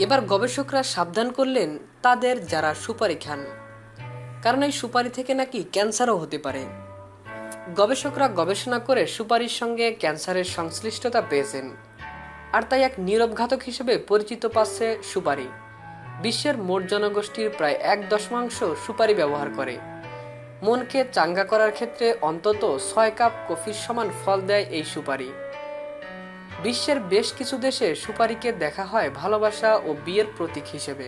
এবার গবেষকরা সাবধান করলেন তাদের যারা সুপারি খান, কারণ এই সুপারি থেকে নাকি ক্যান্সারও হতে পারে। গবেষকরা গবেষণা করে সুপারির সঙ্গে ক্যান্সারের সংশ্লিষ্টতা পেয়েছেন, আর তাই এক নীরব ঘাতক হিসেবে পরিচিত পাচ্ছে সুপারি। বিশ্বের মোট জনগোষ্ঠীর প্রায় 1/10 সুপারি ব্যবহার করে। মনকে চাঙ্গা করার ক্ষেত্রে অন্তত 6 কাপ কফির সমান ফল দেয় এই সুপারি। বিশ্বের বেশ কিছু দেশে সুপারিকে দেখা হয় ভালোবাসা ও বিয়ের প্রতীক হিসেবে।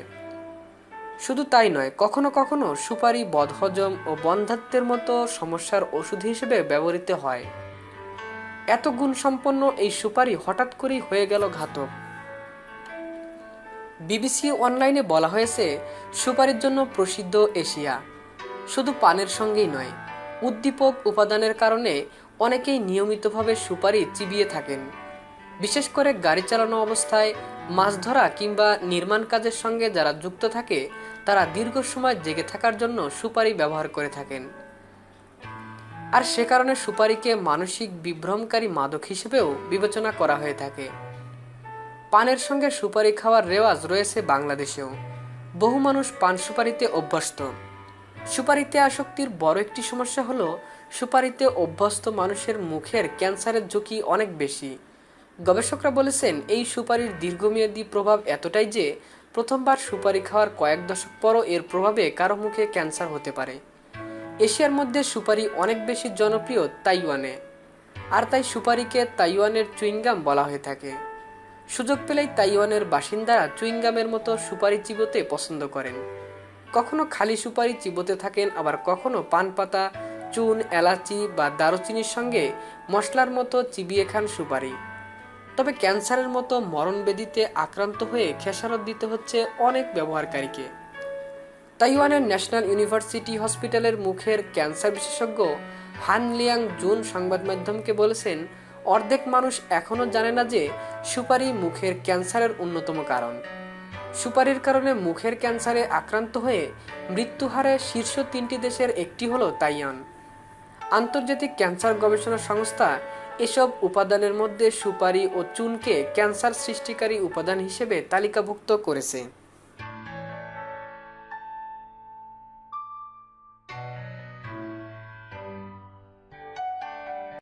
শুধু তাই নয়, কখনো কখনো সুপারি বদহজম ও বন্ধ্যাত্বের মতো সমস্যার ওষুধ হিসেবে ব্যবহৃত হয়। এত গুণসম্পন্ন এই সুপারি হঠাৎ করেই হয়ে গেল ঘাতক। বিবিসি অনলাইনে বলা হয়েছে, সুপারির জন্য প্রসিদ্ধ এশিয়া। শুধু পানের সঙ্গেই নয়, উদ্দীপক উপাদানের কারণে অনেকেই নিয়মিতভাবে সুপারি চিবিয়ে থাকেন। বিশেষ করে গাড়ি চালানো অবস্থায়, মাছ ধরা কিংবা নির্মাণ কাজের সঙ্গে যারা যুক্ত থাকে তারা দীর্ঘ সময় জেগে থাকার জন্য সুপারি ব্যবহার করে থাকেন। আর সে কারণে সুপারিকে মানসিক বিভ্রমকারী মাদক হিসেবেও বিবেচনা করা হয়ে থাকে। পানের সঙ্গে সুপারি খাওয়ার রেওয়াজ রয়েছে বাংলাদেশেও। বহু মানুষ পান সুপারিতে অভ্যস্ত। সুপারিতে আসক্তির বড় একটি সমস্যা হলো, সুপারিতে অভ্যস্ত মানুষের মুখের ক্যান্সারের ঝুঁকি অনেক বেশি। গবেষকরা বলেছেন, এই সুপারির দীর্ঘমেয়াদী প্রভাব এতটাই যে প্রথমবার সুপারি খাওয়ার কয়েক দশক পরও এর প্রভাবে কারো মুখে ক্যান্সার হতে পারে। এশিয়ার মধ্যে সুপারি অনেক বেশি জনপ্রিয় তাইওয়ানে, আর তাই সুপারিকে তাইওয়ানের চুইংগাম বলা হয়ে থাকে। সুযোগ পেলেই তাইওয়ানের বাসিন্দারা চুইংগামের মতো সুপারি চিবোতে পছন্দ করেন। কখনো খালি সুপারি চিবোতে থাকেন, আবার কখনো পান পাতা, চুন, এলাচি বা দারুচিনির সঙ্গে মশলার মতো চিবিয়ে খান সুপারি। তবে ক্যান্সারের মতো মরণব্যাধিতে আক্রান্ত হয়ে খেসারত দিতে হচ্ছে অনেক ব্যবহারকারীকে। তাইওয়ানের ন্যাশনাল ইউনিভার্সিটি হসপিটালের মুখের ক্যান্সার বিশেষজ্ঞ হান লিয়াং জুন সংবাদ মাধ্যমকে বলেছেন, অর্ধেক মানুষ এখনও জানে না যে সুপারি মুখের ক্যান্সারের অন্যতম কারণ। সুপারির কারণে মুখের ক্যান্সারে আক্রান্ত হয়ে মৃত্যু হারে শীর্ষ 3টি দেশের একটি হলো তাইওয়ান। আন্তর্জাতিক ক্যান্সার গবেষণা সংস্থা এসব উপাদানের মধ্যে সুপারি ও চুনকে ক্যান্সার সৃষ্টিকারী উপাদান হিসেবে তালিকাভুক্ত করেছে।